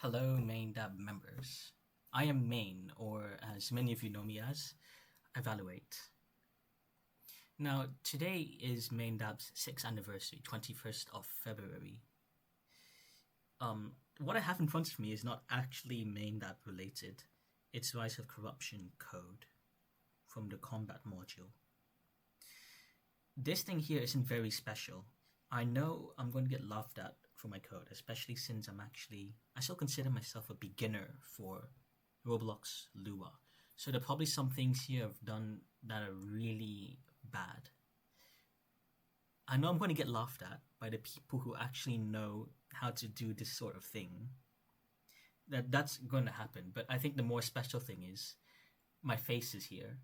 Hello, MainDab members. I am Main, or as many of you know me as, Evaluate. Now, today is MainDab's 6th anniversary, 21st of February. What I have in front of me is not actually MainDab related. It's Rise of Corruption code from the combat module. This thing here isn't very special. I know I'm going to get laughed at for my code, especially since I still consider myself a beginner for Roblox Lua. So there are probably some things here I've done that are really bad. I know I'm going to get laughed at by the people who actually know how to do this sort of thing. That's going to happen, but I think the more special thing is my face is here.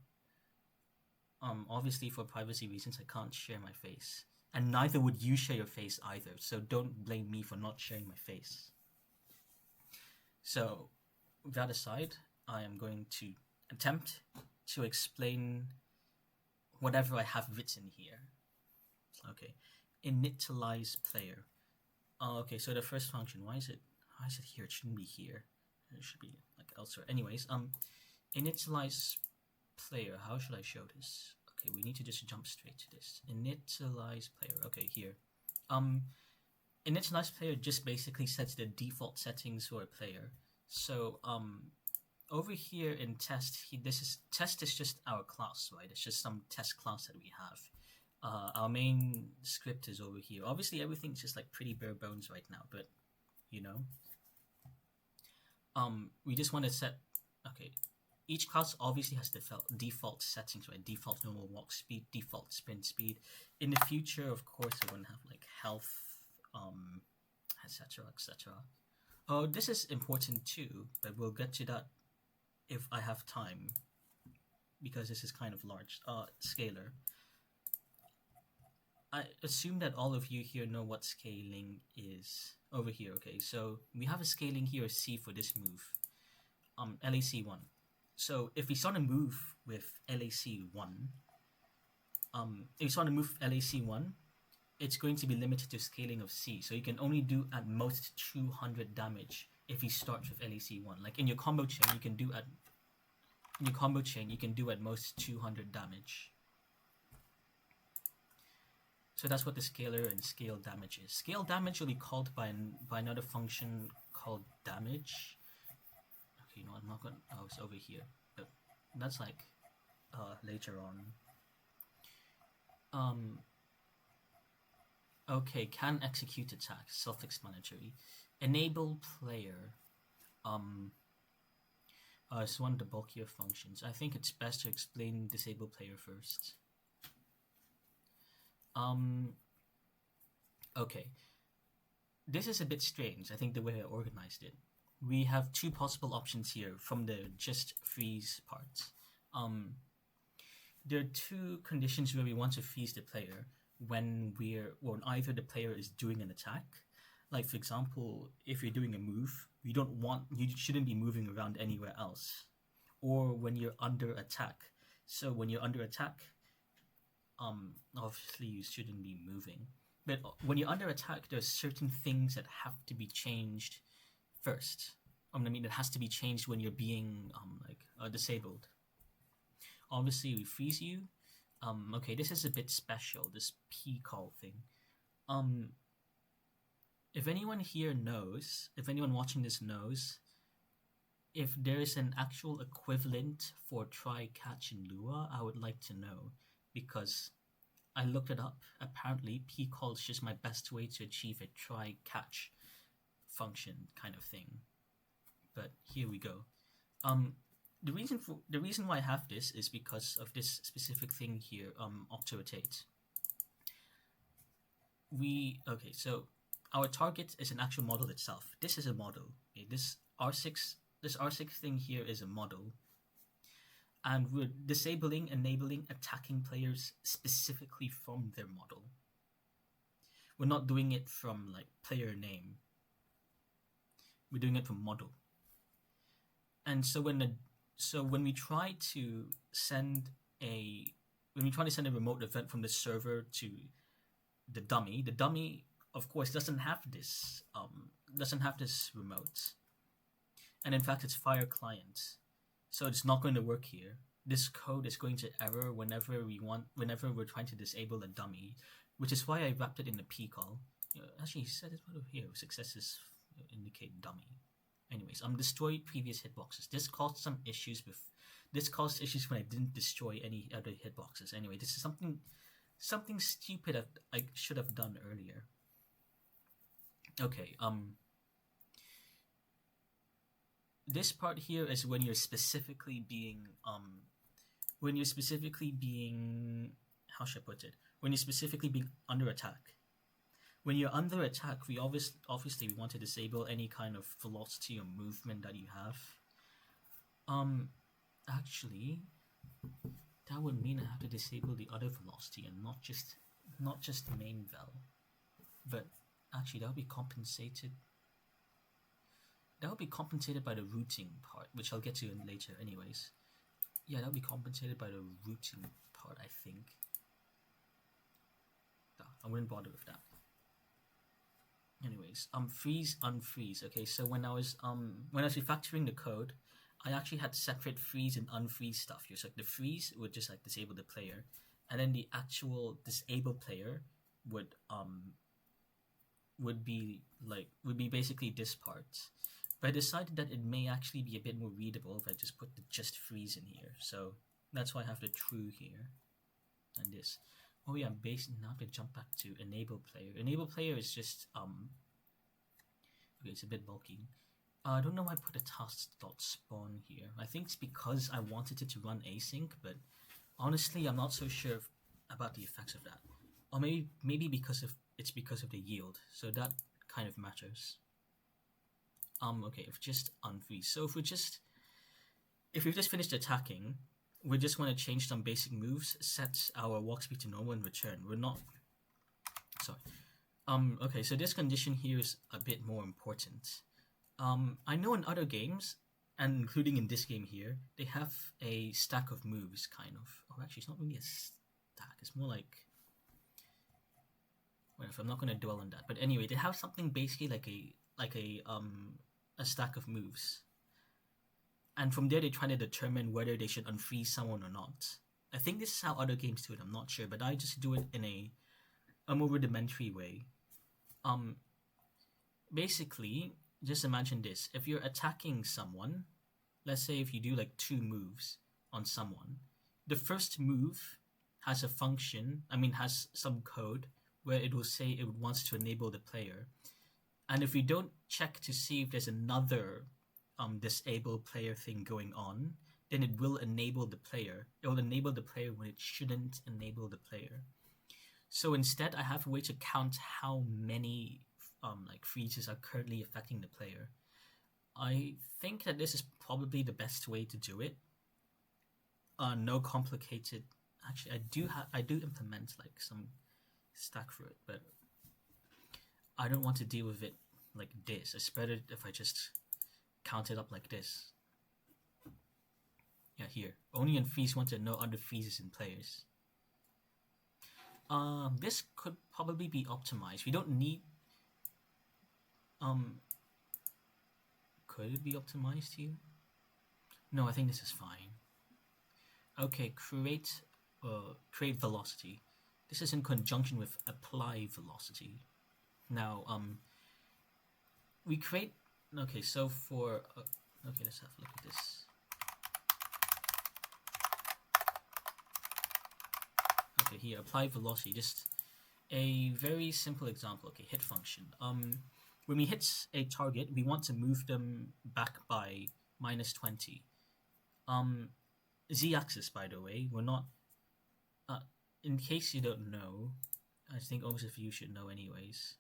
Obviously for privacy reasons, I can't share my face. And neither would you share your face either, so don't blame me for not sharing my face. So, with that aside, I am going to attempt to explain whatever I have written here. Okay, initialize player. Okay, so the first function, why is it here? It shouldn't be here. It should be like elsewhere. Anyways, initialize player. How should I show this? Okay, we need to just jump straight to this. Initialize player. Okay, here. Initialize player just basically sets the default settings for a player. So over here in test, test is just our class, right? It's just some test class that we have. Our main script is over here. Obviously, everything's just like pretty bare bones right now, but you know, we just want to set. Okay, each class obviously has default settings, right? Default normal walk speed, default sprint speed. In the future, of course, we're going to have like health, etc., etc. Oh, this is important too, but we'll get to that if I have time, because this is kind of large. Scalar. I assume that all of you here know what scaling is over here. Okay, so we have a scaling here C for this move, LAC1. So if we start to move with LAC1, it's going to be limited to scaling of C. So you can only do at most 200 damage if you start with LAC1. Like in your combo chain, you can do at most 200 damage. So that's what the scalar and scale damage is. Scale damage will be called by another function called damage. Okay, no, I'm not going. Oh, it's over here. But that's like later on. Okay, can execute attack. Self-explanatory. Enable player. It's one of the bulkier functions. I think it's best to explain disable player first. Okay. This is a bit strange, I think, the way I organized it. We have two possible options here from the just freeze part. There are two conditions where we want to freeze the player when either the player is doing an attack. Like for example, if you're doing a move, you shouldn't be moving around anywhere else. Or when you're under attack. So when you're under attack, obviously you shouldn't be moving. But when you're under attack, there's certain things that have to be changed first. It has to be changed when you're being disabled. Obviously, we freeze you. Okay, this is a bit special, this P call thing. If anyone watching this knows, if there is an actual equivalent for try catch in Lua, I would like to know, because I looked it up. Apparently, P call is just my best way to achieve a try catch function kind of thing. But here we go. The reason why I have this is because of this specific thing here, auto-rotate. So our target is an actual model itself. This is a model. Okay? This R6 thing here is a model. And we're enabling attacking players specifically from their model. We're not doing it from like player name. We're doing it from model. And so when we try to send a remote event from the server to the dummy of course doesn't have this remote. and in fact it's fire client, so it's not going to work here. This code is going to error whenever we're trying to disable a dummy, which is why I wrapped it in the p call. Actually, he said it over here. Successes indicate dummy. Anyways, destroy previous hitboxes. This caused some issues with. This caused issues when I didn't destroy any other hitboxes. Anyway, this is something stupid that I should have done earlier. Okay. This part here is when you're specifically being how should I put it? When you're specifically being under attack. When you're under attack, we obviously we want to disable any kind of velocity or movement that you have. Actually, that would mean I have to disable the other velocity and not just the main vel. But actually, that would be compensated. That would be compensated by the routing part, which I'll get to later. Anyways, yeah, that would be compensated by the routing part, I think. I wouldn't bother with that. Anyways, freeze, unfreeze. Okay, so when I was refactoring the code, I actually had separate freeze and unfreeze stuff here. So like the freeze would just like disable the player, and then the actual disable player would be basically this part. But I decided that it may actually be a bit more readable if I just put the just freeze in here. So that's why I have the true here and this. Oh yeah, now I have to jump back to enable player. Enable player is just okay, it's a bit bulky. I don't know why I put a task.spawn here. I think it's because I wanted it to run async, but honestly I'm not so sure about the effects of that. Or maybe because of the yield, so that kind of matters. Okay, if just unfreeze. So if we've just finished attacking, we just want to change some basic moves, set our walk speed to normal and return. We're not sorry. Okay, so this condition here is a bit more important. I know in other games, and including in this game here, they have a stack of moves, kind of. Oh, actually, it's not really a stack. It's more like. Whatever. I'm not going to dwell on that. But anyway, they have something basically like a stack of moves, and from there they try to determine whether they should unfreeze someone or not. I think this is how other games do it. I'm not sure, but I just do it in a more rudimentary way. Basically, just imagine this: if you're attacking someone, let's say if you do like 2 moves on someone, the first move has a function. Has some code where it will say it wants to enable the player, and if we don't check to see if there's another disable player thing going on, then it will enable the player. It will enable the player when it shouldn't enable the player. So instead, I have a way to count how many freezes are currently affecting the player. I think that this is probably the best way to do it. No complicated. Actually, I do implement like some stack for it, but I don't want to deal with it like this. It's better if I just count it up like this. Yeah, here. Only on freeze want to know other freezes in players. This could probably be optimized. We don't need. Could it be optimized here? No, I think this is fine. Okay, create velocity. This is in conjunction with apply velocity. Now, we create. Okay, so for okay, let's have a look at this. Okay, here apply velocity. Just a very simple example. Okay, hit function. When we hit a target, we want to move them back by -20. Z-axis, by the way, we're not. In case you don't know, I think most of you should know anyways.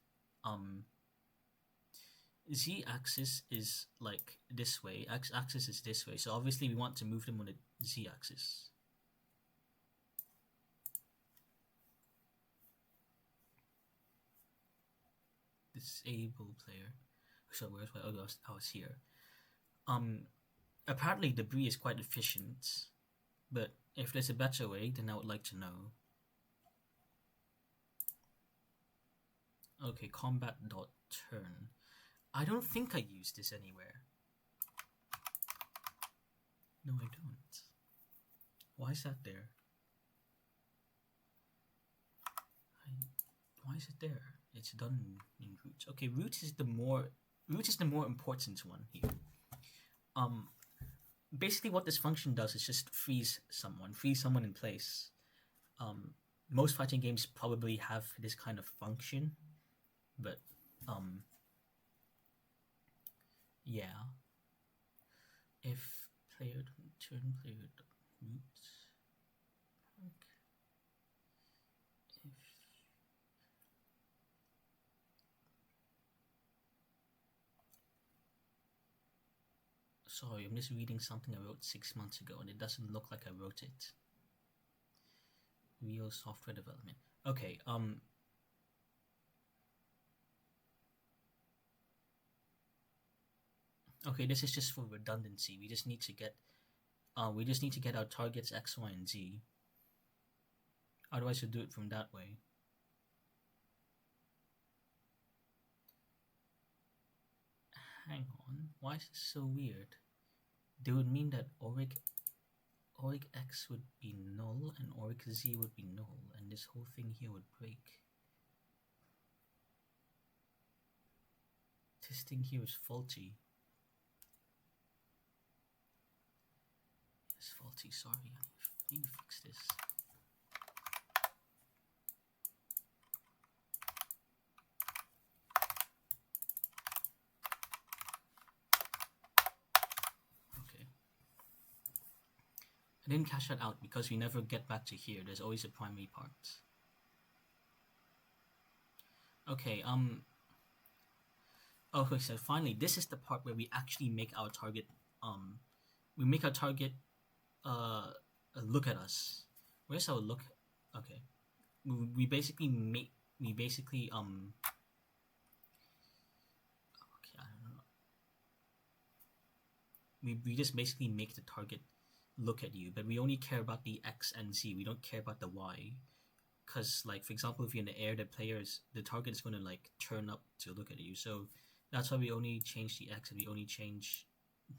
Z-axis is like this way. X-axis is this way. So obviously we want to move them on the Z-axis. Disable player. So where's my? Oh, I was here. Apparently debris is quite efficient, but if there's a better way, then I would like to know. Okay, combat.turn. I don't think I used this anywhere. No, I don't. Why is that there? Why is it there? It's done in root. Okay, root is the more important one here. Basically what this function does is just freeze someone in place. Most fighting games probably have this kind of function, but yeah. If player turn player root, if sorry, I'm just reading something I wrote 6 months ago, and it doesn't look like I wrote it. Real software development. Okay. Okay, this is just for redundancy. We just need to get our targets X, Y, and Z. Otherwise, we'll do it from that way. Hang on, why is this so weird? They would mean that oric X would be null and oric Z would be null, and this whole thing here would break. This thing here is faulty. It's faulty, sorry, I need to fix this. I didn't cache that out because we never get back to here. There's always a primary part. Okay, okay, so finally, this is the part where we actually make our target, look at us. Where's our look? Okay. We basically okay, I don't know. We just basically make the target look at you, but we only care about the X and Z. We don't care about the Y, because like, for example, if you're in the air, the target is going to like turn up to look at you. So that's why we only change the X and we only change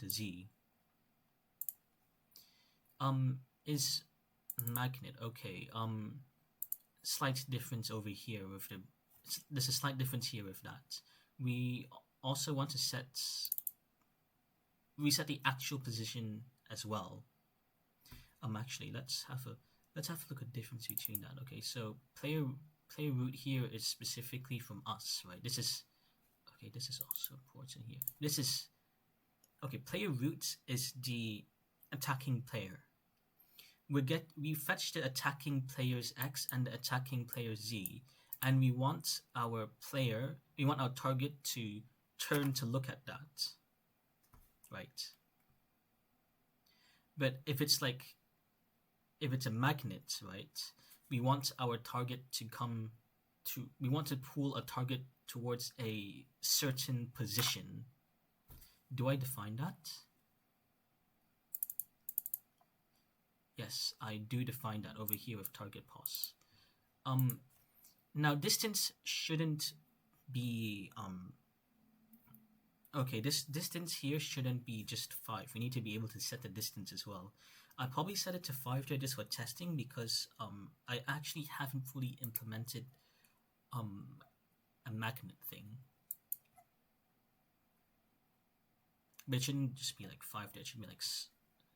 the Z. Is magnet okay? Slight difference over here with there's a slight difference here with that. We also want to reset the actual position as well. Actually, let's have a look at the difference between that. Okay, so player root here is specifically from us, right? This is also important here. This is okay. Player root is the attacking player. We fetch the attacking player's X and the attacking player's Z, and we want our target to turn to look at that, right? But if it's a magnet, right, we want our target to we want to pull a target towards a certain position. Do I define that? Yes, I do define that over here with target pos. Now distance shouldn't be okay, this distance here shouldn't be just 5. We need to be able to set the distance as well. I probably set it to 5 there just for testing because I actually haven't fully implemented a magnet thing. But it shouldn't just be like 5 there, it should be like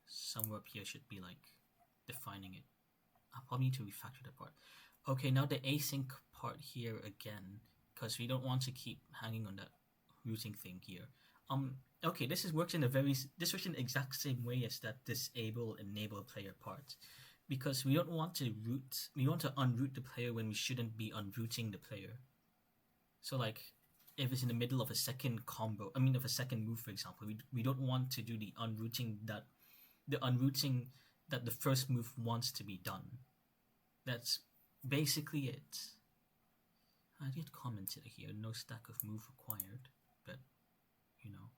somewhere up here should be like defining it. I'll probably need to refactor that part. Okay, now the async part here again, because we don't want to keep hanging on that routing thing here. Okay, this works in the exact same way as that disable enable player part, because we don't want to unroot the player when we shouldn't be unrooting the player. So like if it's in the middle of a second of a second move, for example, we don't want to do the unrooting that the first move wants to be done. That's basically it. I did comment it here, no stack of move required, but you know.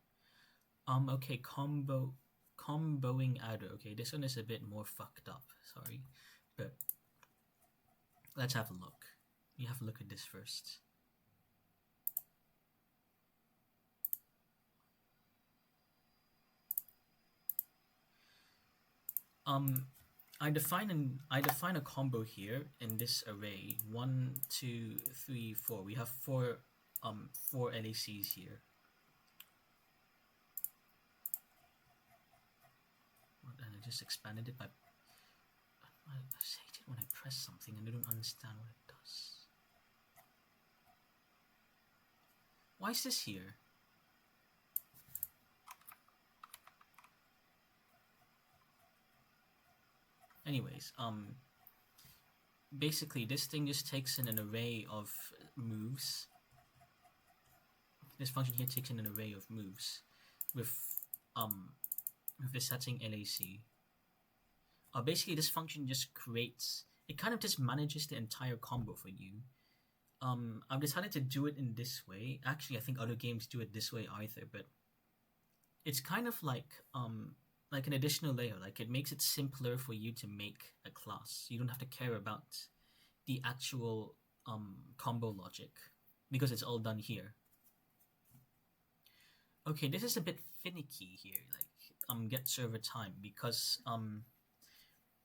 Okay, comboing adder. Okay, this one is a bit more fucked up, sorry, but let's have a look. You have a look at this first. Um, I define a combo here in this array. 1, 2, 3, 4. We have four LACs here. And I just expanded it by. I hate it when I press something and I don't understand what it does. Why is this here? Anyways, basically this thing just takes in an array of moves. This function here takes in an array of moves with the setting LAC. Basically this function just creates, it kind of just manages the entire combo for you. I've decided to do it in this way. Actually, I think other games do it this way either, but it's kind of like an additional layer. Like, it makes it simpler for you to make a class. You don't have to care about the actual combo logic because it's all done here. Okay, this is a bit finicky here, like get server time, because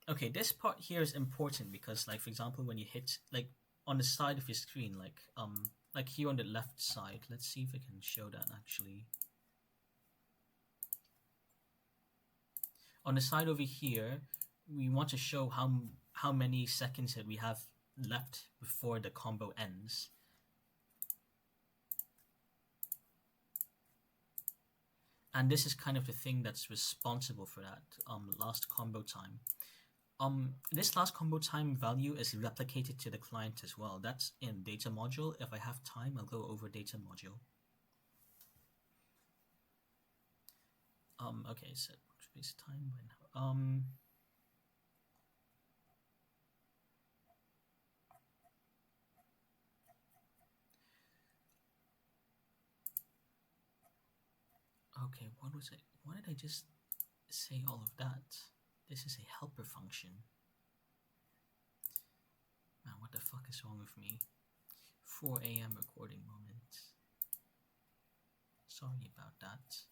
okay, this part here is important because, like, for example, when you hit, like, on the side of your screen, like here on the left side, let's see if I can show that actually. On the side over here, we want to show how many seconds that we have left before the combo ends. And this is kind of the thing that's responsible for that last combo time. This last combo time value is replicated to the client as well. That's in data module. If I have time, I'll go over data module. Okay, so space time when okay, what was it? Why did I just say all of that? This is a helper function. Man, what the fuck is wrong with me? 4 a.m. recording moment. Sorry about that.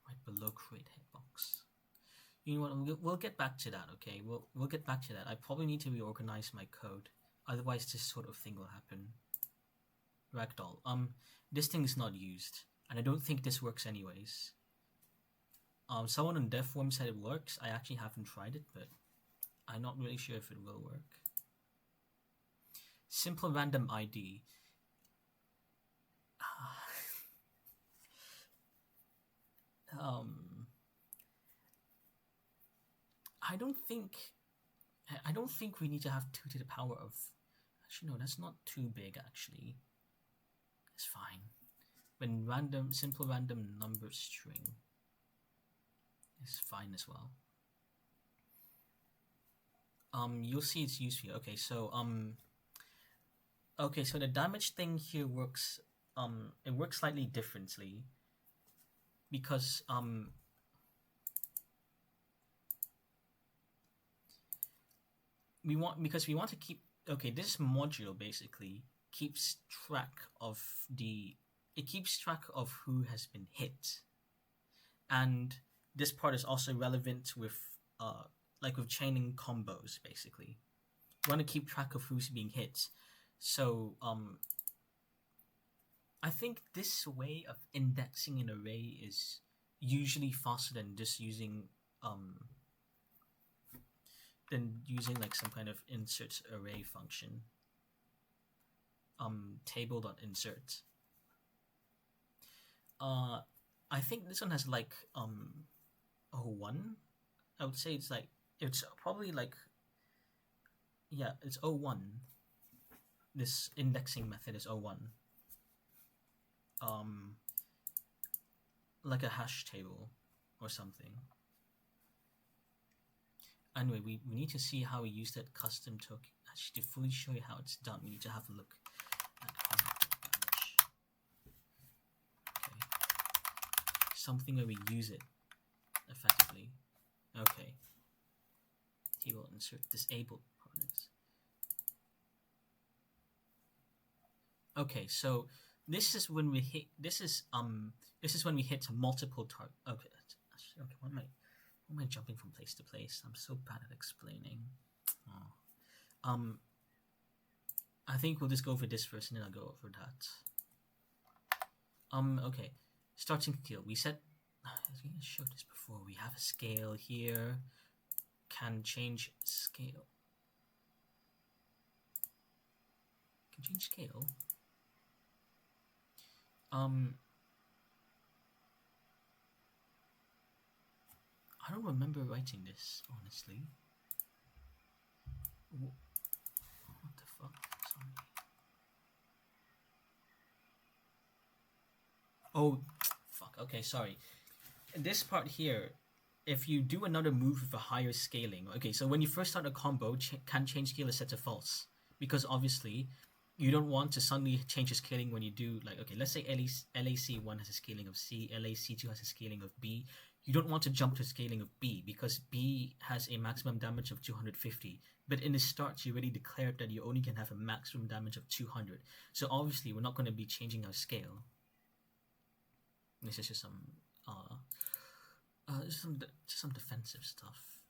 Right below create hitbox. You know what? We'll get back to that. Okay, we'll get back to that. I probably need to reorganize my code. Otherwise, this sort of thing will happen. Ragdoll. This thing is not used, and I don't think this works anyways. Someone on dev forum said it works. I actually haven't tried it, but I'm not really sure if it will work. Simple random ID. I don't think we need to have 2 to the power of. Actually, no, that's not too big. Actually, it's fine. When simple random number string is fine as well. You'll see its use here. Okay, so the damage thing here works. It works slightly differently because we want to keep. Okay, this module basically keeps track of who has been hit, and this part is also relevant with with chaining combos. Basically, we want to keep track of who's being hit. So I think this way of indexing an array is usually faster than just using like some kind of insert array function. Table.insert. I think this one has like 01. I would say it's probably like, yeah, it's 01. This indexing method is 01. Like a hash table or something. Anyway, we need to see how we use that custom token. Actually, to fully show you how it's done, we need to have a look at manage. Okay. Something where we use it effectively. Okay. Table insert disabled components. Okay, so this is when we hit. This is when we hit multiple target. Okay, one minute. am I jumping from place to place? I'm so bad at explaining. Oh. I think we'll just go over this first and then I'll go over that. Okay. Starting scale. We said, I showed this before. We have a scale here. Can change scale. Can change scale. I don't remember writing this, honestly. What the fuck? Sorry. Oh, fuck. Okay, sorry. This part here, if you do another move with a higher scaling, okay, so when you first start a combo, can change scale is set to false. Because obviously, you don't want to suddenly change the scaling when you do, like, okay, let's say LAC1 has a scaling of C, LAC2 has a scaling of B. You don't want to jump to scaling of B because B has a maximum damage of 250. But in the start, you already declared that you only can have a maximum damage of 200. So obviously, we're not going to be changing our scale. This is just some defensive stuff.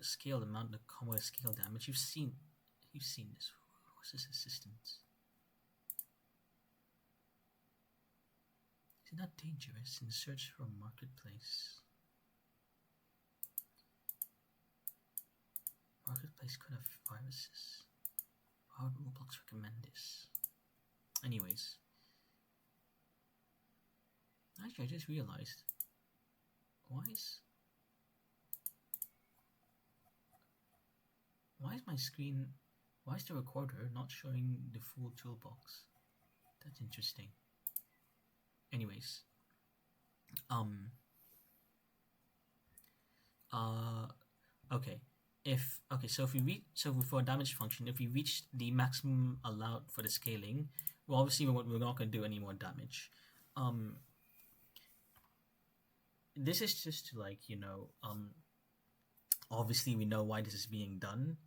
Scale the amount of combo scale damage. You've seen this. What's this assistant? Is it not dangerous in search for a marketplace? Marketplace could have viruses. Why would Roblox recommend this? Anyways. Actually, I just realized. Why is my screen... Why is the recorder not showing the full toolbox? That's interesting. Anyways. Okay. So for a damage function, if we reach the maximum allowed for the scaling, well, obviously we're not going to do any more damage. This is just to, like, you know, obviously we know why this is being done,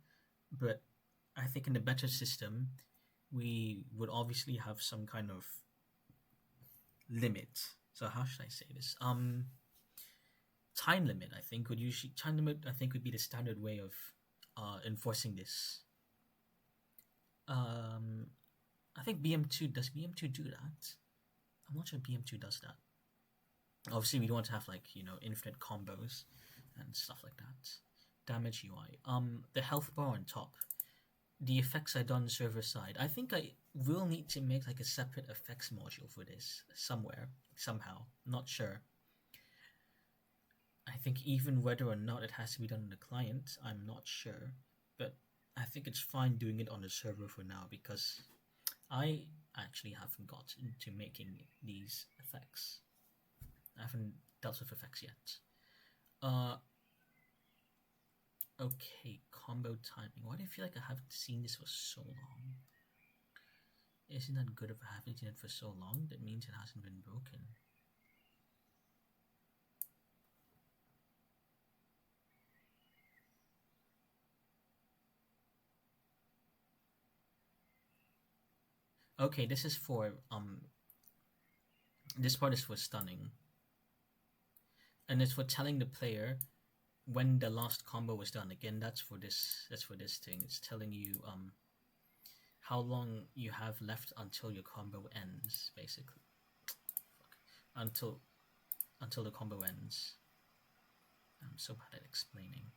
but I think in the better system, we would obviously have some kind of limit. So how should I say this? Time limit, I think, would be the standard way of enforcing this. I think BM2, does BM2 do that? I'm not sure BM2 does that. Obviously, we don't want to have, like, you know, infinite combos and stuff like that. Damage UI. The health bar on top. The effects are done server side. I think I will need to make, like, a separate effects module for this somewhere, somehow. Not sure. I think even whether or not it has to be done on the client, I'm not sure. But I think it's fine doing it on the server for now because I actually haven't got into making these effects. I haven't dealt with effects yet. Okay, combo timing. Why do I feel like I haven't seen this for so long? Isn't that good if I haven't seen it for so long? That means it hasn't been broken. Okay, this is for this part is for stunning. And it's for telling the player when the last combo was done. Again, that's for this thing. It's telling you how long you have left until your combo ends, basically. Until the combo ends. I'm so bad at explaining.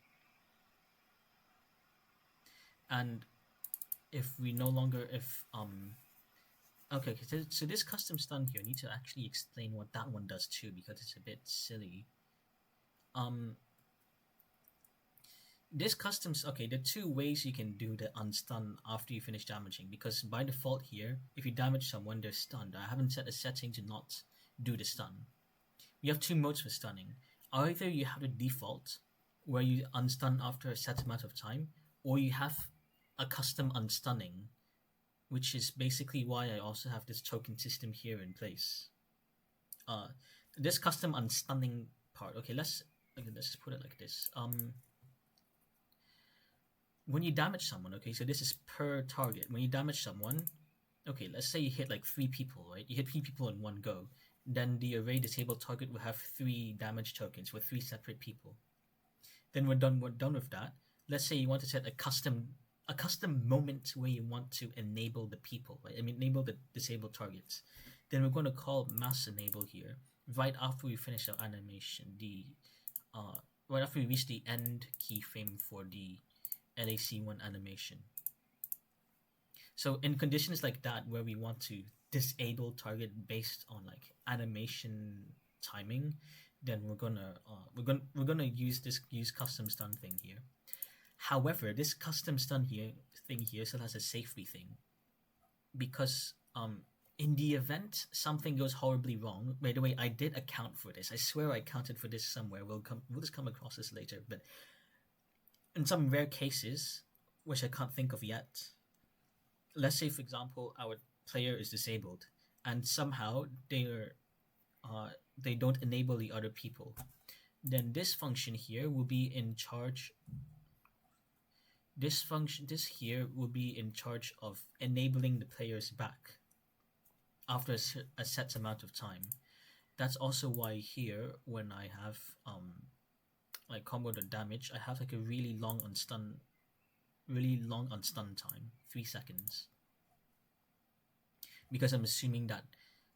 And if we no longer okay, so this custom stun here, I need to actually explain what that one does too, because it's a bit silly. This customs, okay, there are two ways you can do the unstun after you finish damaging, because by default here, if you damage someone, they're stunned. I haven't set a setting to not do the stun. You have two modes for stunning. Either you have the default, where you unstun after a set amount of time, or you have a custom unstunning, which is basically why I also have this token system here in place. This custom unstunning part, okay, let's put it like this. When you damage someone, okay, so this is per target. When you damage someone, okay, let's say you hit like 3 people, right? You hit 3 people in one go. then the array disabled target will have 3 damage tokens with 3 separate people. Then we're done with that. Let's say you want to set a custom moment where you want to enable the people, right? I mean, enable the disabled targets. Then we're going to call mass enable here right after we finish our animation. Right after we reach the end keyframe for the LAC1 animation. So in conditions like that, where we want to disable target based on like animation timing, then we're gonna use custom stun thing here. However, this custom stun thing here still has a safety thing, because in the event something goes horribly wrong. By the way, I did account for this. I swear I accounted for this somewhere. We'll just come across this later. But in some rare cases, which I can't think of yet, let's say for example our player is disabled and somehow they don't enable the other people, then this function here will be in charge. This here will be in charge of enabling the players back after a set amount of time. That's also why here, when I have like combo the damage, I have like a really long on stun time, 3 seconds, because I'm assuming that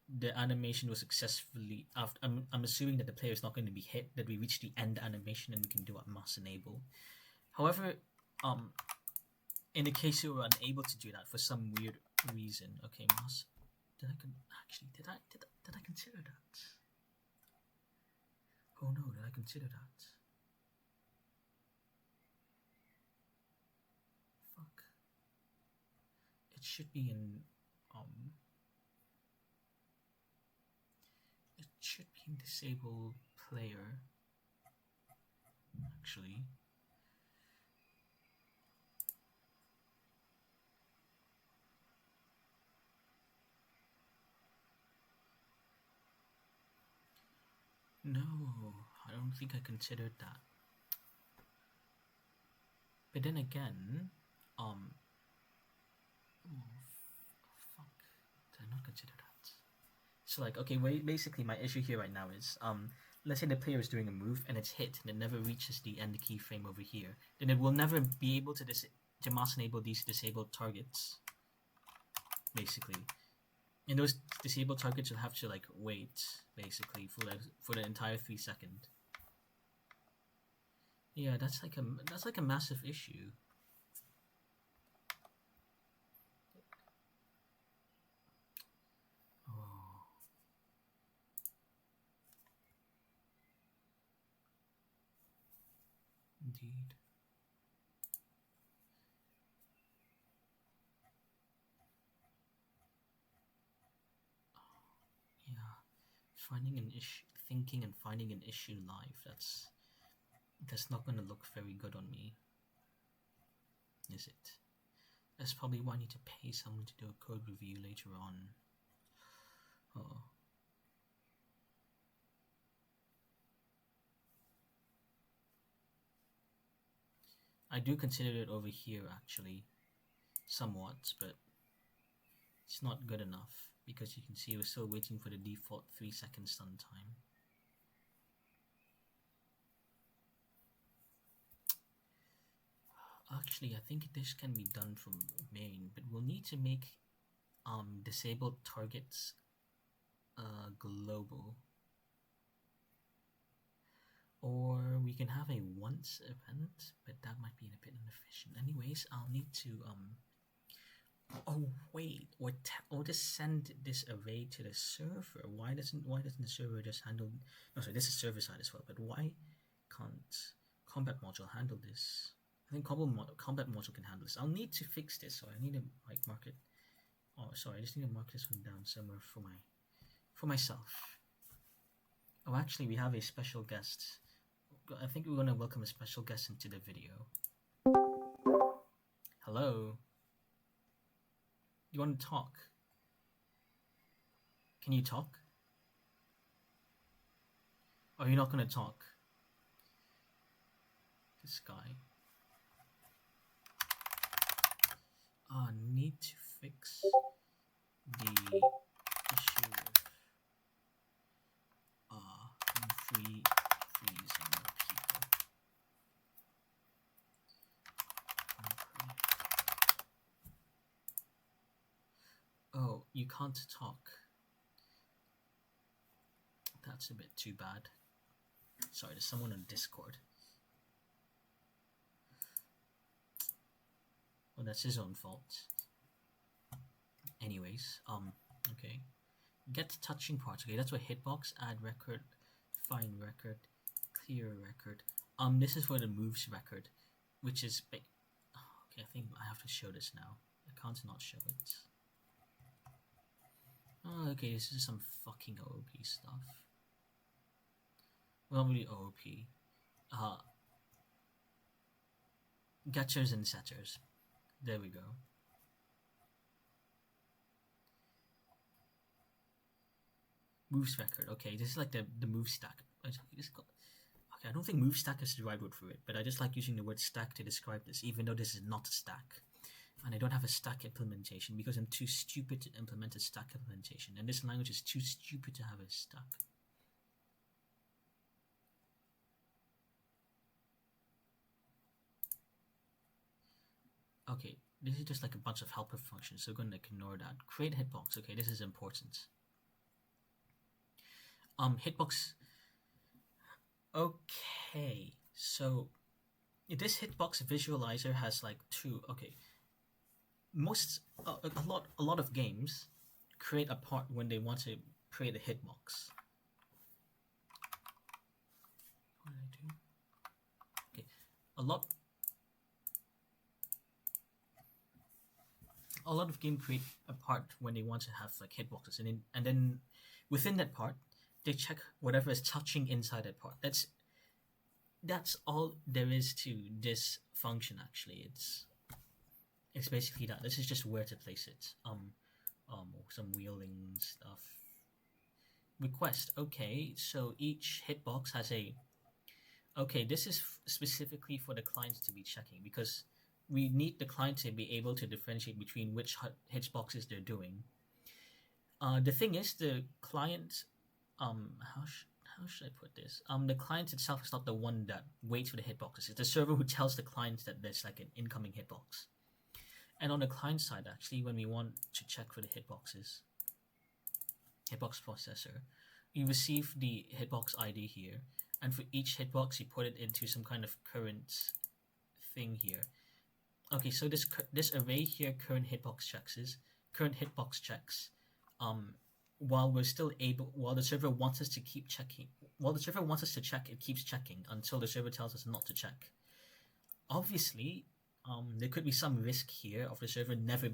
the animation was successfully after. I'm assuming that the player is not going to be hit, that we reach the end animation and we can do a mass enable. However, in the case you were unable to do that for some weird reason, okay, mass. Did I consider that? Oh no, did I consider that? Fuck. It should be in it should be in disable player, actually. No, I don't think I considered that. But then again, oh, fuck, did I not consider that? So like, okay, basically my issue here right now is, let's say the player is doing a move and it's hit and it never reaches the end keyframe over here, then it will never be able to mass enable these disabled targets, basically. And those disabled targets will have to like wait basically for the entire 3 seconds. Yeah, that's like a massive issue. Oh. Indeed. Finding an issue, thinking and finding an issue live, that's not going to look very good on me, is it? That's probably why I need to pay someone to do a code review later on. Oh. I do consider it over here actually, somewhat, but it's not good enough, because you can see we're still waiting for the default 3 second stun time. Actually, I think this can be done from main, but we'll need to make disabled targets global. Or we can have a once event, but that might be a bit inefficient. Anyways, I'll need to oh wait, or just send this array to the server. Why doesn't the server just handle? No, sorry, this is server side as well. But why can't combat module handle this? I think combat module can handle this. I'll need to fix this, so I need to like mark it. Oh, sorry, I just need to mark this one down somewhere for myself. Oh, actually, we have a special guest. I think we're gonna welcome a special guest into the video. Hello. You want to talk? Can you talk? Or are you not gonna talk? This guy. Need to fix the issue with you can't talk. That's a bit too bad. Sorry, there's someone on Discord. Well, that's his own fault. Anyways, okay. Get touching parts. Okay, that's what hitbox, add record, find record, clear record. This is for the moves record, which is okay. I think I have to show this now. I can't not show it. Oh, okay, this is some fucking OOP stuff. Well, not really OOP. Getters and setters. There we go. Moves record. Okay, this is like the move stack. Okay, I don't think move stack is the right word for it, but I just like using the word stack to describe this, even though this is not a stack. And I don't have a stack implementation because I'm too stupid to implement a stack implementation, and this language is too stupid to have a stack. Okay, this is just like a bunch of helper functions, so we're going to ignore that. Create hitbox. Okay, this is important. Hitbox. Okay, so this hitbox visualizer has like two. Okay, a lot of games create a part when they want to create a hitbox. What did I do? Okay, a lot of games create a part when they want to have like hitboxes, and then within that part they check whatever is touching inside that part. That's all there is to this function. Actually, it's basically that. This is just where to place it. Some wheeling stuff. Request. Okay, so each hitbox has a. Okay, this is specifically for the clients to be checking, because we need the client to be able to differentiate between which hitboxes they're doing. The thing is, the client, how should I put this? The client itself is not the one that waits for the hitboxes. It's the server who tells the client that there's like an incoming hitbox. And on the client side, actually, when we want to check for the hitbox processor, you receive the hitbox ID here, and for each hitbox, you put it into some kind of current thing here. Okay, so this array here, current hitbox checks. While the server wants us to keep checking, it keeps checking until the server tells us not to check. Obviously, there could be some risk here of the server never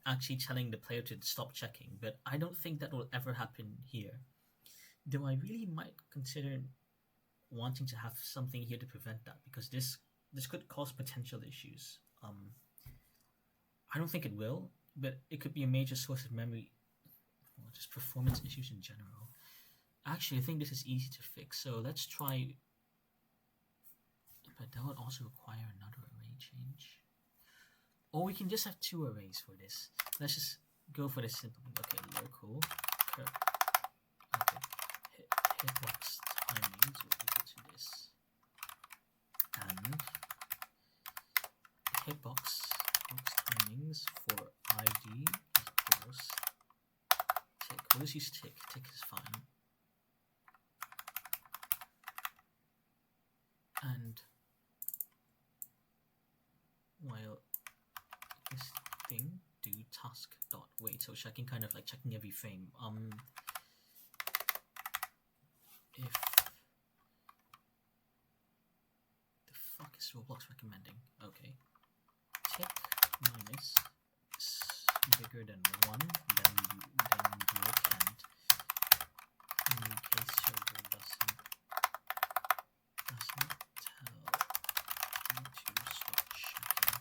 actually telling the player to stop checking, but I don't think that will ever happen here. Though I really might consider wanting to have something here to prevent that, because this could cause potential issues. I don't think it will, but it could be a major source of memory, or just performance issues in general. Actually, I think this is easy to fix, so let's try. But that would also require another array change. Or we can just have two arrays for this. Let's just go for the simple one. Okay, local. Okay, hitbox timings will equal to this, and hitbox timings for ID equals tick. We'll just use tick. Tick is fine. And while this thing do task dot wait, so checking every frame. If the fuck is Roblox recommending? Okay, tick minus bigger than 1, then break, and in case server doesn't tell you to stop checking.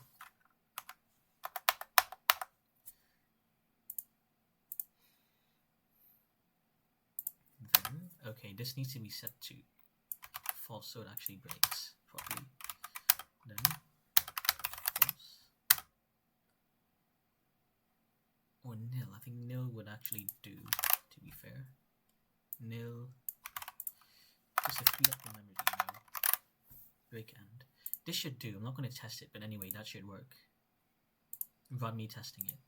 Then, okay, this needs to be set to false so it actually breaks properly. Then false. Or nil. I think nil would actually do, to be fair. Nil. Just to free up the memory, Break end. This should do. I'm not going to test it, but anyway, that should work. Without me testing it.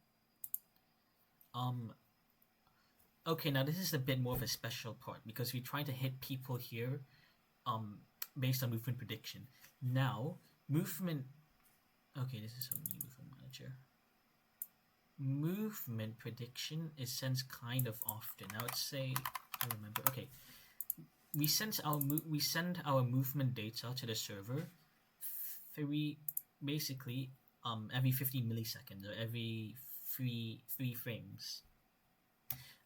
Okay, now this is a bit more of a special part because we try to hit people here um based on movement prediction. Now, movement okay, this is a new movement manager. Movement prediction is sent kind of often. Now let's say I remember. Okay, we send our movement data to the server three basically every 15 milliseconds or every three frames,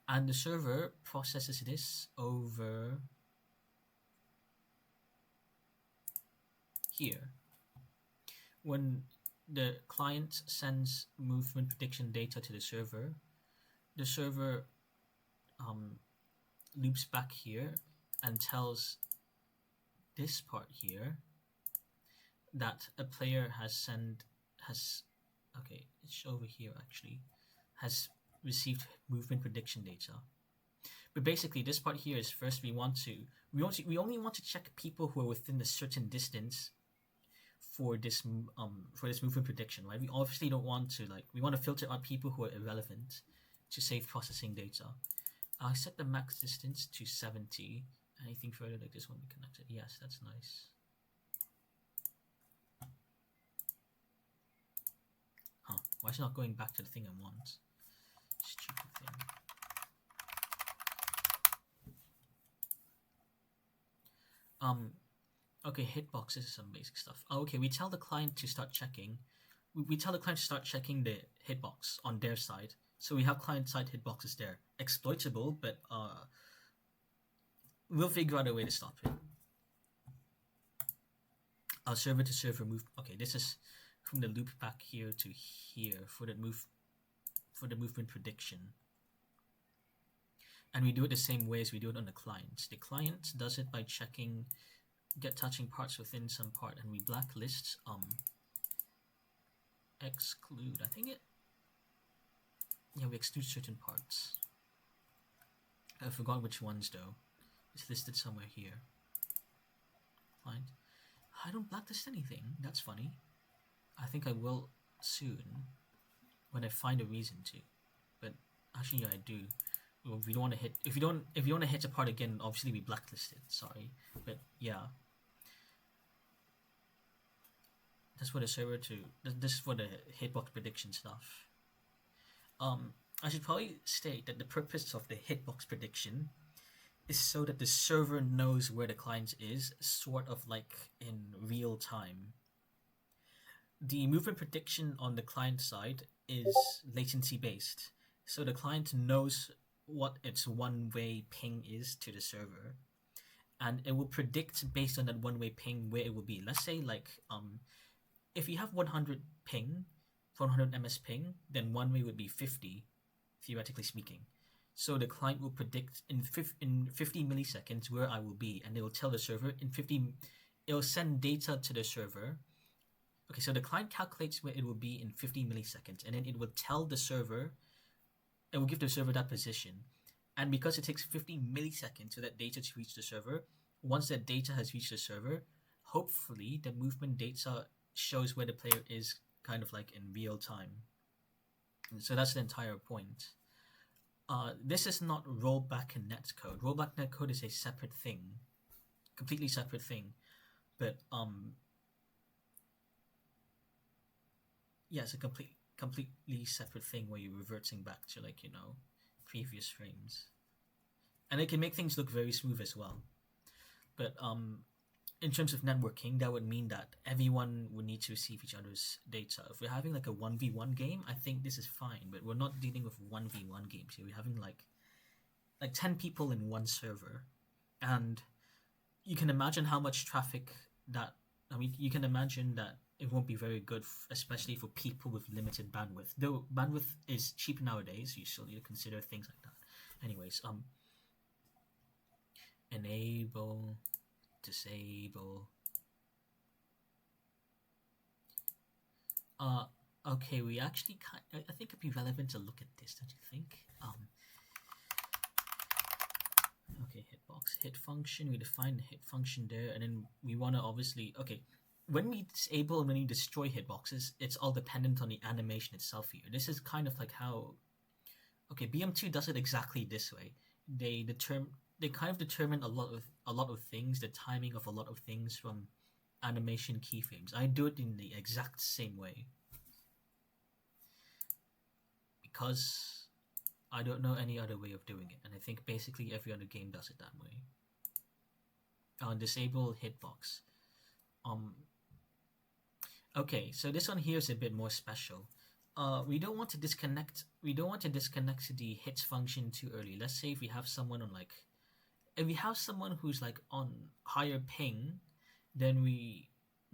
and the server processes this over here. When the client sends movement prediction data to the server loops back here and tells this part here that a player has okay, it's over here actually, has received movement prediction data. But basically, this part here is first we only want to check people who are within a certain distance for this movement prediction, right? We obviously don't want to we want to filter out people who are irrelevant to save processing data. I set the max distance to 70. Anything further like this won't be connected. Yes, that's nice. Huh? Why is it not going back to the thing I want? Stupid thing. Okay, hitboxes is some basic stuff. Oh, okay, we tell the client to start checking. We tell the client to start checking the hitbox on their side. So we have client-side hitboxes there. Exploitable, but we'll figure out a way to stop it. Our server-to-server move. Okay, this is from the loop back here to here for the movement prediction. And we do it the same way as we do it on the client. The client does it by checking get touching parts within some part, and we blacklist exclude. I think we exclude certain parts. I forgot which ones though. It's listed somewhere here. Client. I don't blacklist anything. That's funny. I think I will soon when I find a reason to. But actually, yeah, I do. If we don't want to hit, if you want to hit a part again, obviously we blacklist it. Sorry, but yeah. That's for the server to. This is for the hitbox prediction stuff. I should probably state that the purpose of the hitbox prediction is so that the server knows where the client is, sort of like in real time. The movement prediction on the client side is latency based, so the client knows what its one-way ping is to the server, and it will predict based on that one-way ping where it will be. Let's say if you have 100 ping, 100 ms ping, then one way would be 50, theoretically speaking. So the client will predict in 50 milliseconds where I will be, and it will tell the server it'll send data to the server. Okay, so the client calculates where it will be in 50 milliseconds, and then it will tell the server, it will give the server that position. And because it takes 50 milliseconds for that data to reach the server, once that data has reached the server, hopefully the movement data shows where the player is kind of like in real time. And so that's the entire point. This is not rollback netcode. Rollback netcode is a separate thing, completely separate thing. But yeah, it's a completely separate thing where you're reverting back to previous frames, and it can make things look very smooth as well. But in terms of networking, that would mean that everyone would need to receive each other's data. If we're having like a 1v1 game, I think this is fine, but we're not dealing with 1v1 games here. We're having like 10 people in one server, and you can imagine how much traffic you can imagine that it won't be very good, especially for people with limited bandwidth. Though bandwidth is cheap nowadays, you still need to consider things like that. Anyways, enable, disable. Okay, we actually I think it'd be relevant to look at this, don't you think? Okay, hitbox, hit function, we define the hit function there, and then we want to obviously, okay, when we disable and when we destroy hitboxes, it's all dependent on the animation itself here. This is kind of like how Okay, BM2 does it exactly this way. They kind of determine a lot of things, the timing of a lot of things from animation keyframes. I do it in the exact same way because I don't know any other way of doing it, and I think basically every other game does it that way. Disable hitbox. Okay, so this one here is a bit more special. We don't want to disconnect. We don't want to disconnect the hits function too early. Let's say if we have someone on like, if we have someone who's like on higher ping, then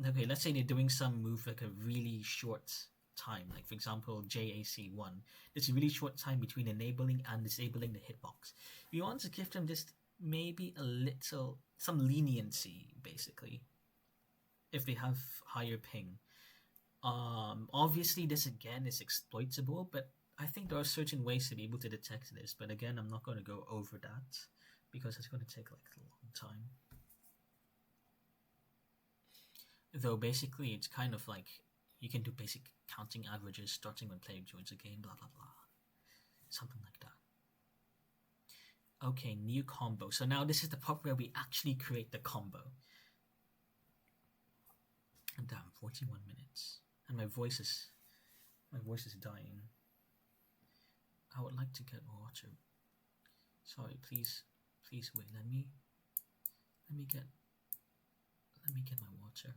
okay. Let's say they're doing some move like a really short time, like for example JAC1. There's a really short time between enabling and disabling the hitbox. We want to give them just maybe a little some leniency, basically, if they have higher ping. Obviously this again is exploitable, but I think there are certain ways to be able to detect this. But again, I'm not going to go over that because it's going to take like a long time. Though basically it's kind of like you can do basic counting averages starting when player joins a game, blah blah blah, something like that. Okay, new combo. So now this is the part where we actually create the combo. And damn, 41 minutes. And my voice is dying. I would like to get water. Sorry, please wait. Let me get my water.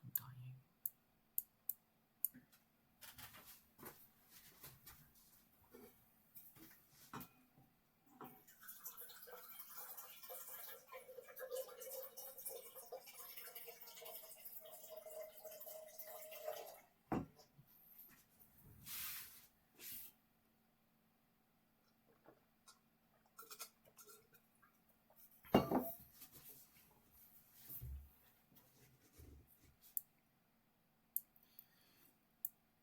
I'm dying.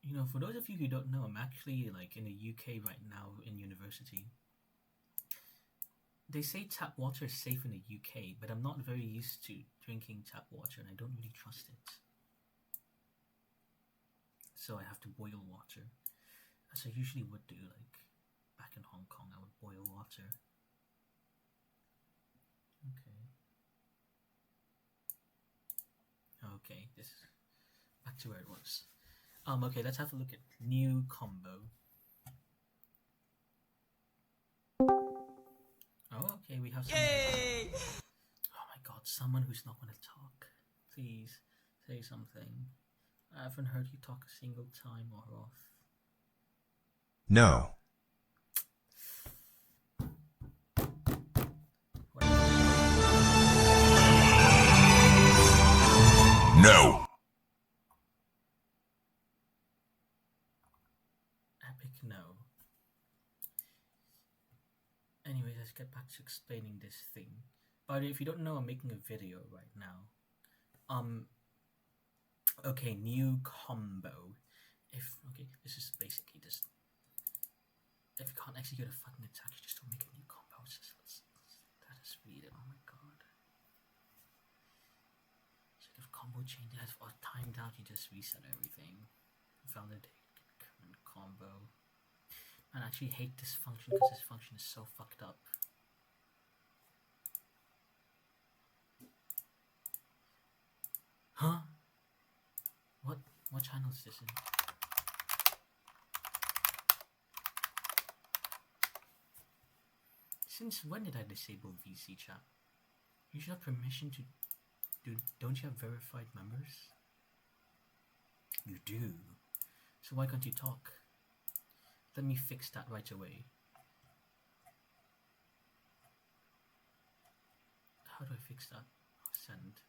You know, for those of you who don't know, I'm actually like in the UK right now in university. They say tap water is safe in the UK, but I'm not very used to drinking tap water and I don't really trust it. So I have to boil water, as I usually would do, like back in Hong Kong, I would boil water. Okay, this back to where it was. Okay, let's have a look at new combo. Oh, okay, we have someone. Yay! Oh my god, someone who's not gonna talk. Please, say something. I haven't heard you talk a single time or off. No. No. Epic no. Anyways, let's get back to explaining this thing. But if you don't know, I'm making a video right now. Okay, new combo. Okay, this is basically just, if you can't execute a fucking attack, you just don't make a new combo. Let us read it. Oh my god. So if combo change has timed out, you just reset everything. Validate current combo. I actually hate this function because this function is so fucked up. Huh? What channel is this in? Since when did I disable VC chat? You should have permission to do. Don't you have verified members? You do. So why can't you talk? Let me fix that right away. How do I fix that? Send.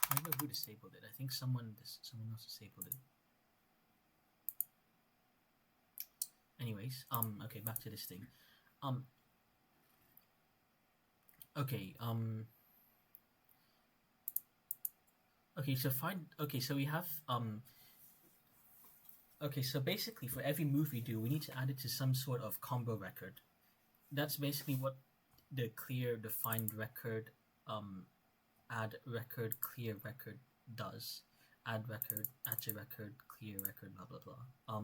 I don't know who disabled it. I think someone else disabled it. Anyways, okay, back to this thing. Okay, okay, so we have, okay, so basically for every move we do, we need to add it to some sort of combo record. That's basically what the clear defined record, add record, clear record does. add record, add to record, clear record, blah blah blah.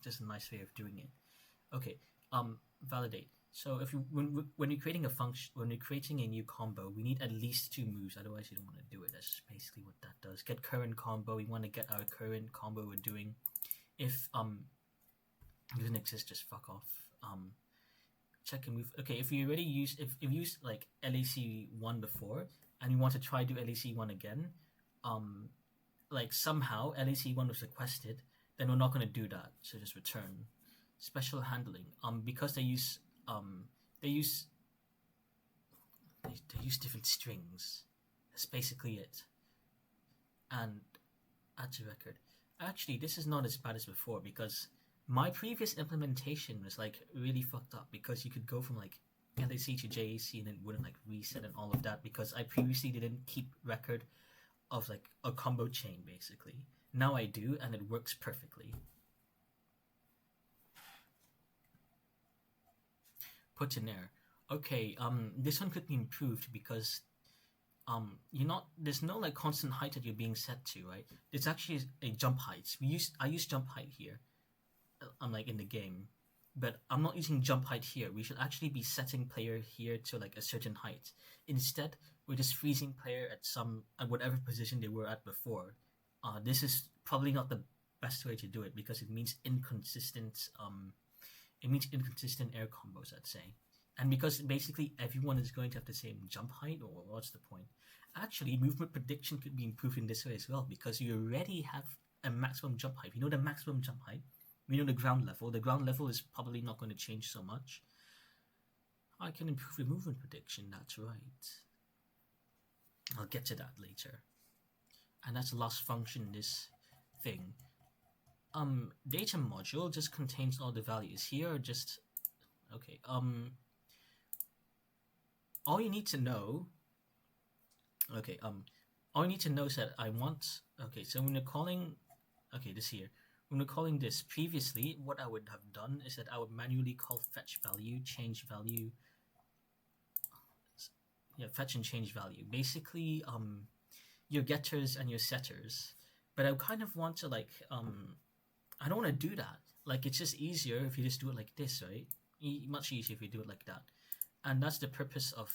Just a nice way of doing it. Okay. Validate. So if you when you're creating a function, when you're creating a new combo, we need at least 2 moves. Otherwise, you don't want to do it. That's basically what that does. Get current combo. We want to get our current combo we're doing. If it doesn't exist, just fuck off. Check and move. Okay, if you already use if you used like LAC1 before and you want to try do LAC1 again, like somehow LAC1 was requested, then we're not going to do that. So just return. Special handling. Because they use different strings. That's basically it. And add to record. Actually, this is not as bad as before because my previous implementation was like really fucked up because you could go from like LAC to JAC and it wouldn't like reset and all of that because I previously didn't keep record of like a combo chain basically. Now I do and it works perfectly. Put in there. Okay, this one could be improved because there's no like constant height that you're being set to, right? It's actually a jump height. I use jump height here. I'm like in the game, but I'm not using jump height here. We should actually be setting player here to like a certain height. Instead, we're just freezing player at whatever position they were at before. This is probably not the best way to do it because it means inconsistent air combos, I'd say. And because basically everyone is going to have the same jump height, or what's the point? Actually, movement prediction could be improved in this way as well because you already have a maximum jump height. You know the maximum jump height. We know the ground level. The ground level is probably not going to change so much. I can improve the movement prediction, that's right. I'll get to that later. And that's the last function in this thing. Data module just contains all the values. Here are just okay. All you need to know. Okay. All you need to know is that I want. Okay. So when you're calling, okay, this here. When we're calling this previously, what I would have done is that I would manually call fetch value, change value. Yeah, fetch and change value. Basically, your getters and your setters. But I kind of want to like I don't want to do that. Like it's just easier if you just do it like this, right? Much easier if you do it like that. And that's the purpose of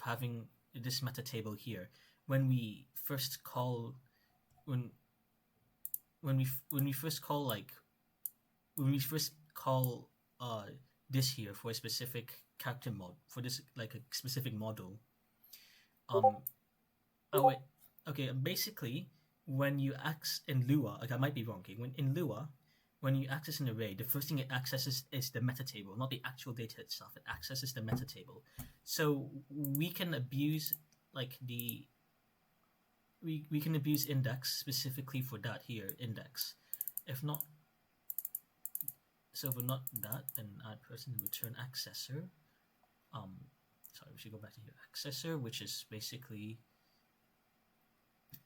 having this meta table here. When we first call this here for a specific character mod, for this like a specific model. Oh wait. Okay, basically, when you access in Lua, like I might be wrong. Okay, when in Lua, when you access an array, the first thing it accesses is the meta table, not the actual data itself. It accesses the meta table. So we can abuse like we can abuse index specifically for that here, index. If not, so if we're not that, then add person return accessor. Sorry, we should go back to here. Accessor, which is basically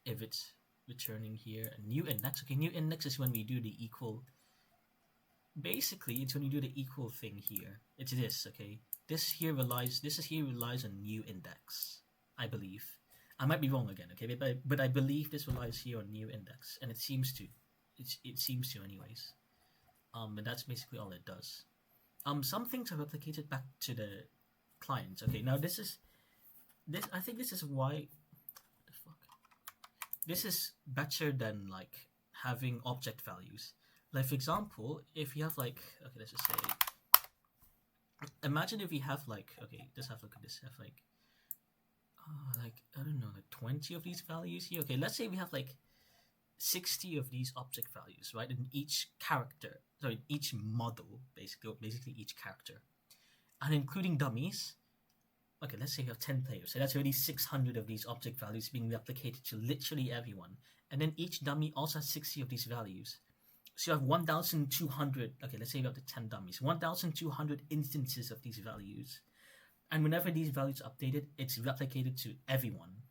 if it's returning here a new index. Okay, new index is when we do the equal. Basically, it's when you do the equal thing here. It's this, okay? This here relies on new index, I believe. I might be wrong again, okay? But I believe this relies here on new index, and it seems to. It seems to, anyways. But that's basically all it does. Some things are replicated back to the client. Okay, now this. I think this is why. What the fuck? This is better than like having object values. Like for example, if you have like, okay, let's just say, imagine if we have like, okay, let's have a look at this. Have like I don't know, like 20 of these values here. Okay, let's say we have like 60 of these object values, right? In each character, sorry, each model, basically each character, and including dummies. Okay, let's say you have 10 players, so that's already 600 of these object values being replicated to literally everyone, and then each dummy also has 60 of these values. So you have 1,200. Okay, let's say you have the 10 dummies, 1,200 instances of these values, and whenever these values are updated, it's replicated to everyone.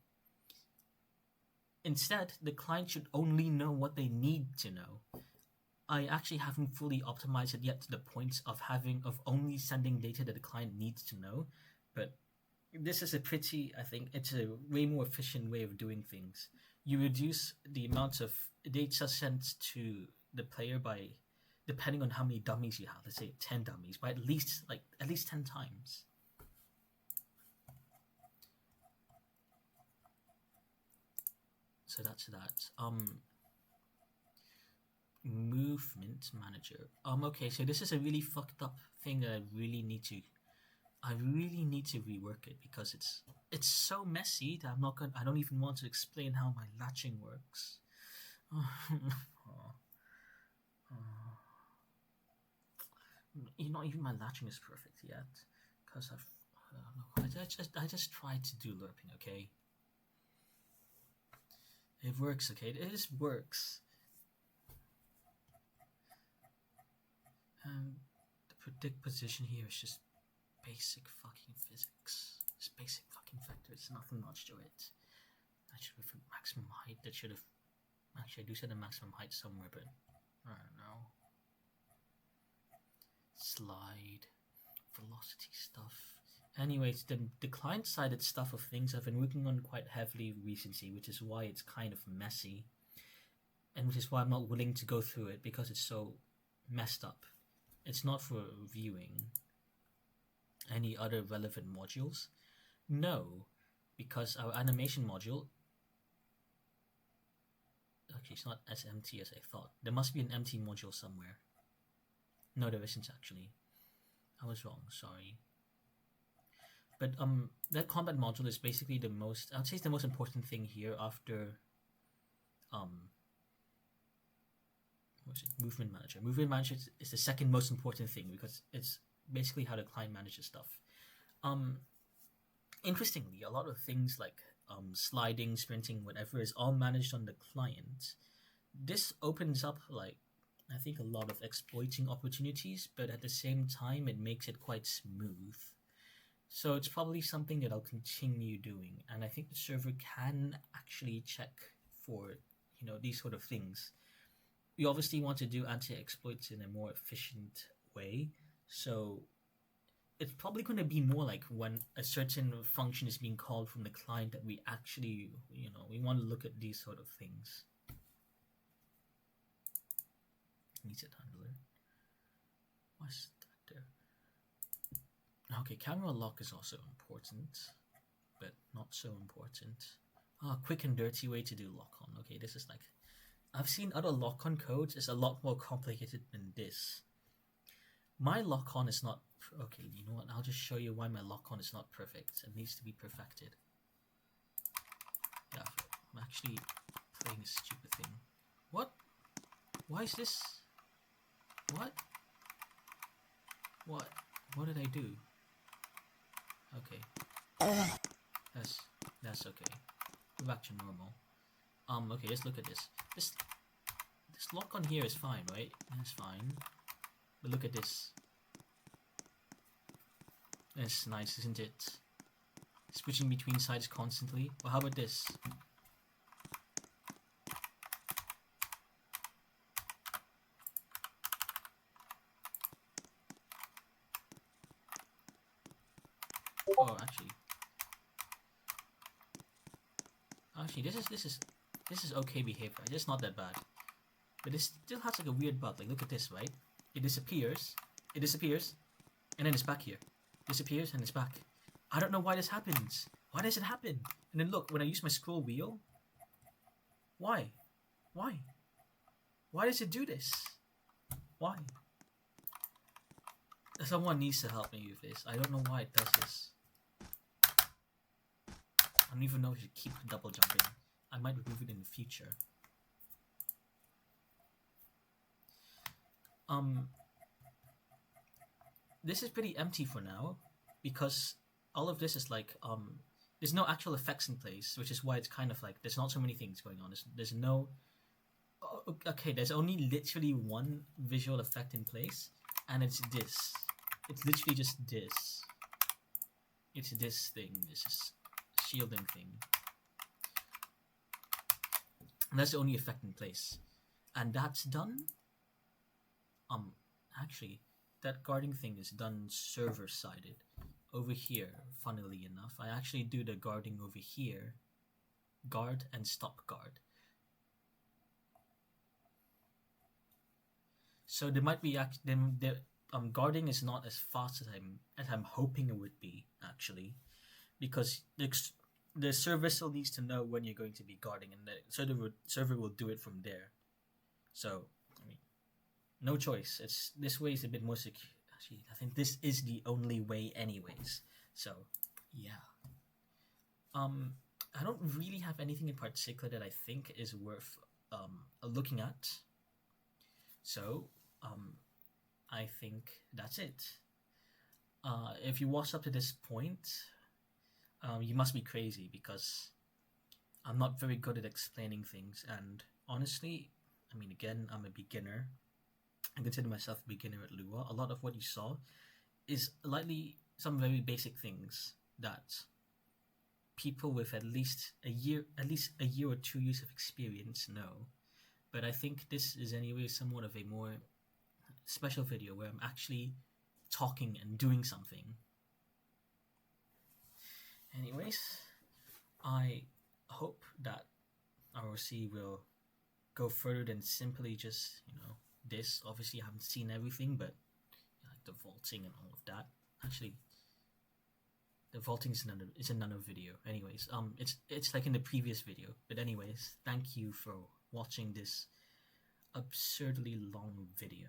Instead, the client should only know what they need to know. I actually haven't fully optimized it yet to the point of only sending data that the client needs to know, but this is a pretty, I think it's a way more efficient way of doing things. You reduce the amount of data sent to the player by, depending on how many dummies you have, let's say 10 dummies, by at least 10 times. So that's that. Movement manager. Okay, so this is a really fucked up thing that I really need to rework it, because it's so messy that I don't even want to explain how my latching works. Not even my latching is perfect yet, because I just tried to do lerping, okay? It works, okay? It just works. And the predict position here is just basic fucking physics. It's basic fucking vectors, nothing much to it. I should have maximum height. That should have. Actually, I do set a maximum height somewhere, but I don't know. Slide, velocity stuff. Anyways, the client-sided stuff of things I've been working on quite heavily recently, which is why it's kind of messy, and which is why I'm not willing to go through it, because it's so messed up. It's not for viewing any other relevant modules. No, because our animation module, actually it's not as empty as I thought. There must be an empty module somewhere. No, there isn't actually. I was wrong, sorry. But that combat module is basically the most, I would say it's the most important thing here after what's it? Movement manager. Movement manager is the second most important thing, because it's basically how the client manages stuff. Interestingly, a lot of things like sliding, sprinting, whatever is all managed on the client. This opens up, like, I think a lot of exploiting opportunities, but at the same time it makes it quite smooth. So it's probably something that I'll continue doing, and I think the server can actually check for, these sort of things. We obviously want to do anti-exploits in a more efficient way, so it's probably going to be more like when a certain function is being called from the client that we actually, we want to look at these sort of things. Needs it handler. What's that there? Okay, camera lock is also important, but not so important. Quick and dirty way to do lock-on. Okay, this is like, I've seen other lock-on codes. It's a lot more complicated than this. My lock-on is not, okay, you know what, I'll just show you why my lock-on is not perfect. It needs to be perfected. Yeah, I'm actually playing a stupid thing. What? Why is this? What? What did I do? Okay. That's okay. Go back to normal. Okay, let's look at this. This lock on here is fine, right? That's fine. But look at this. That's nice, isn't it? Switching between sides constantly. Well, how about this? Oh, actually, this is okay behavior. It's not that bad, but it still has like a weird bug. Like, look at this, right? It disappears, and then it's back here. Disappears and it's back. I don't know why this happens. Why does it happen? And then look, when I use my scroll wheel, why does it do this? Why? Someone needs to help me with this. I don't know why it does this. I don't even know if you keep double jumping. I might remove it in the future. This is pretty empty for now, because all of this is like, there's no actual effects in place, which is why it's kind of like, there's not so many things going on. There's no, okay, there's only literally one visual effect in place, and it's this. It's literally just this. It's this thing, this shielding thing. And that's the only effect in place. And that's done. Actually, that guarding thing is done server-sided. over here, funnily enough. I actually do the guarding over here. Guard and stop guard. So there might be guarding is not as fast as I'm hoping it would be, actually, because the server still needs to know when you're going to be guarding, and the server will do it from there. So I mean, no choice. It's this way is a bit more secure. Actually, I think this is the only way, anyways. So yeah. I don't really have anything in particular that I think is worth looking at. So I think that's it. If you watched up to this point, you must be crazy, because I'm not very good at explaining things. And honestly, I mean, again, I'm a beginner. I consider myself a beginner at Lua. A lot of what you saw is likely some very basic things that people with at least a year or 2 years of experience know. But I think this is anyway somewhat of a more special video where I'm actually talking and doing something. Anyways, I hope that ROC will go further than simply just, this. Obviously, I haven't seen everything, but like the vaulting and all of that. Actually, the vaulting is another video. Anyways, it's like in the previous video. But anyways, thank you for watching this absurdly long video.